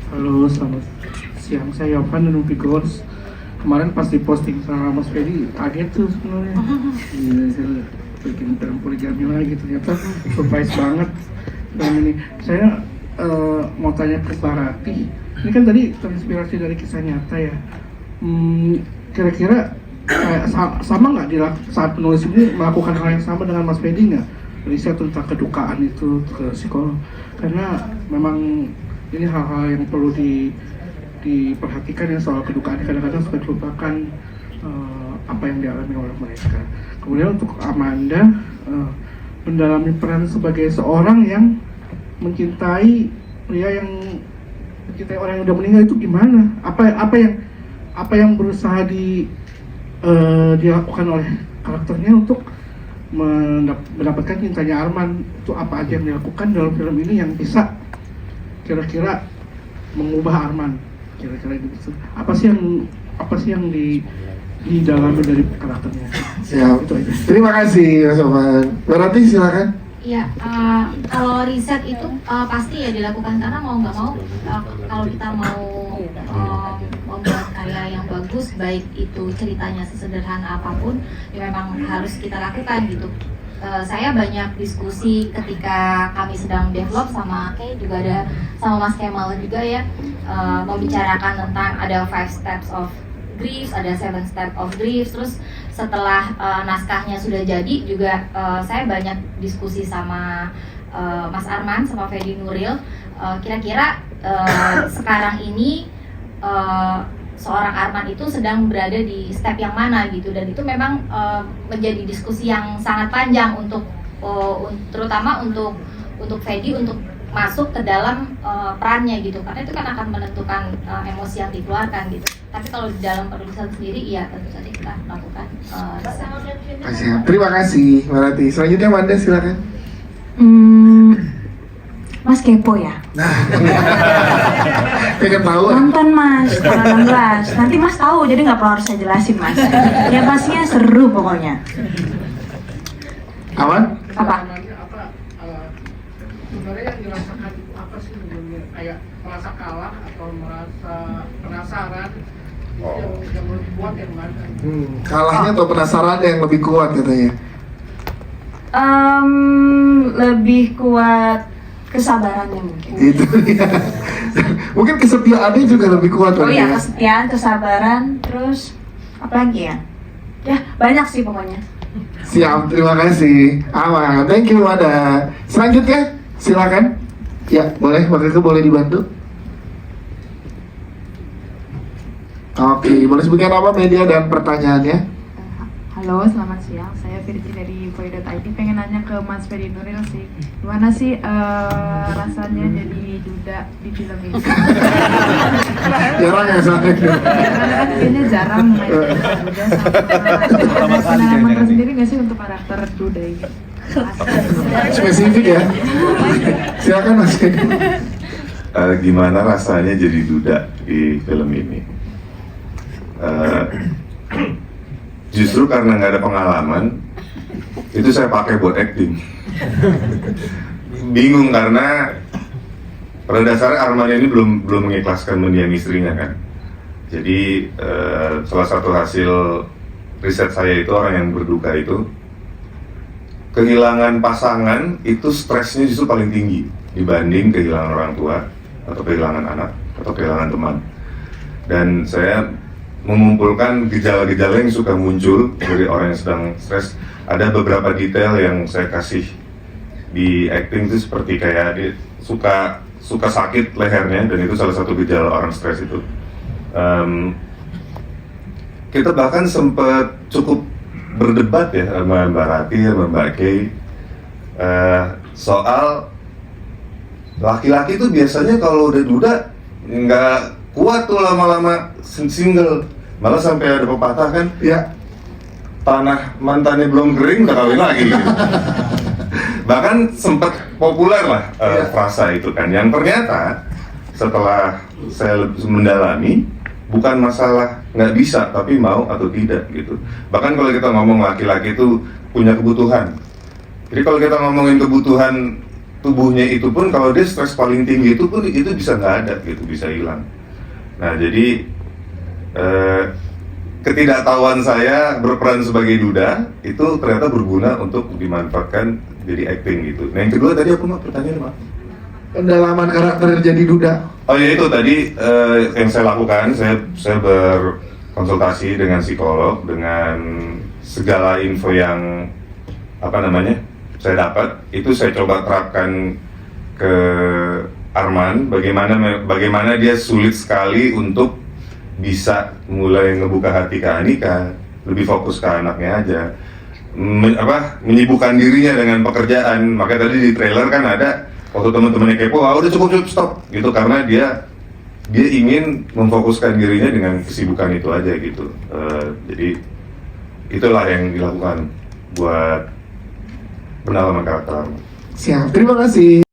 Halo, selamat siang. Saya Yovan dari Figures. Kemarin pas diposting sama Mas Fedi, kaget tuh sebenarnya. Gila, saya bikin film poligami lagi, ternyata surprise banget. Dan ini, saya mau tanya ke Barati. Ini kan tadi terinspirasi dari kisah nyata ya. Kira-kira sama nggak saat penulis ini melakukan hal yang sama dengan Mas Fedi nggak? Riset tentang kedukaan itu ke psikolog. Karena memang ini hal-hal yang perlu diperhatikan ya, soal kedukaan kadang-kadang suka dilupakan apa yang dialami oleh mereka. Kemudian untuk Amanda, mendalami peran sebagai seorang yang mencintai pria yang mencintai orang yang udah meninggal itu gimana? Apa yang berusaha dilakukan oleh karakternya untuk mendapatkan cintanya Arman? Itu apa aja yang dilakukan dalam film ini yang bisa kira-kira mengubah Arman, kira-kira gitu. Apa sih yang didalami dari karakternya? Siap. Itu aja. Terima kasih Mas Oman. Berarti silakan. Ya, kalau riset itu pasti ya dilakukan, karena mau nggak mau kalau kita mau membuat karya yang bagus, baik itu ceritanya sesederhana apapun, ya memang harus kita lakukan gitu. Saya banyak diskusi ketika kami sedang develop sama Kay, juga ada sama Mas Kemal juga ya, membicarakan tentang ada 5 steps of grief, ada 7 steps of grief. Terus setelah naskahnya sudah jadi juga saya banyak diskusi sama Mas Arman sama Fedi Nuril, kira-kira sekarang ini seorang Arman itu sedang berada di step yang mana gitu. Dan itu memang menjadi diskusi yang sangat panjang untuk terutama untuk Fedi untuk masuk ke dalam perannya gitu, karena itu kan akan menentukan emosi yang dikeluarkan gitu. Tapi kalau di dalam penulisan sendiri, iya tentu saja kita melakukan riset. Terima kasih Marati. Selanjutnya Wanda silakan. Mas kepo ya? Nah, pengen tahu. Nonton Mas, tanggal 16. Nanti Mas tahu, jadi nggak perlu harus saya jelasin Mas. Ya pastinya seru pokoknya. Aman? Apa? Sebenarnya yang dirasakan itu apa sih sebenarnya? Kayak merasa kalah atau merasa penasaran? Yang lebih kuat yang mana? Kalahnya atau penasaran yang lebih kuat katanya? Lebih kuat kesabarannya mungkin. Itu ya. Mungkin kesetiaannya juga lebih kuat. Oh iya, ya? kesetiaan, kesabaran, terus apa lagi ya? Ya banyak sih pokoknya. Siap, terima kasih. Aman, thank you Wanda. Selanjutnya silakan. Ya, boleh, waktu itu boleh dibantu. Oke, boleh sebutkan nama, media, dan pertanyaannya. Halo, selamat siang. Saya Virgi dari Voy.id. Pengen nanya ke Mas Fedi Nuril sih, gimana sih rasanya jadi duda di film ini? Jarang ya soalnya. Karena kan kayaknya jarang main duda sama. Ada pengalaman tersendiri nggak sih untuk karakter duda ini? Spesifik ya. Silakan Mas. Gimana rasanya jadi duda di film ini? Justru karena nggak ada pengalaman, itu saya pakai buat acting. Bingung karena pada dasarnya Arman ini belum mengikhlaskan mendiang istrinya kan. Jadi salah satu hasil riset saya itu orang yang berduka itu kehilangan pasangan itu stresnya justru paling tinggi dibanding kehilangan orang tua atau kehilangan anak atau kehilangan teman. Dan saya mengumpulkan gejala-gejala yang suka muncul dari orang yang sedang stres. Ada beberapa detail yang saya kasih di acting itu, seperti kayak dia suka sakit lehernya, dan itu salah satu gejala orang stres itu. Kita bahkan sempat cukup berdebat ya sama Mbak Rati, sama Mbak Kay, soal laki-laki itu biasanya kalau udah duda nggak kuat tuh lama-lama single, malah sampai ada pepatah kan, Ya. tanah mantannya belum kering udah kawin lagi gitu. Bahkan sempat populer lah frasa itu kan, yang ternyata setelah saya mendalami bukan masalah nggak bisa tapi mau atau tidak gitu. Bahkan kalau kita ngomong laki-laki itu punya kebutuhan, jadi kalau kita ngomongin kebutuhan tubuhnya itu pun kalau dia stres paling tinggi itu pun itu bisa nggak ada gitu, bisa hilang. Nah jadi ketidaktahuan saya berperan sebagai duda itu ternyata berguna untuk dimanfaatkan jadi acting gitu. Nah yang kedua tadi apa Mak? Pertanyaan Mak? Pendalaman karakter jadi duda. Oh ya itu tadi yang saya lakukan, saya berkonsultasi dengan psikolog dengan segala info yang saya dapat, itu saya coba terapkan ke Arman, bagaimana dia sulit sekali untuk bisa mulai ngebuka hati ke Anika, lebih fokus ke anaknya aja, menyibukkan dirinya dengan pekerjaan. Makanya tadi di trailer kan ada waktu teman-temannya kepo, udah cukup stop gitu, karena dia ingin memfokuskan dirinya dengan kesibukan itu aja gitu. Jadi itulah yang dilakukan buat pendalaman karakter. Siap, terima kasih.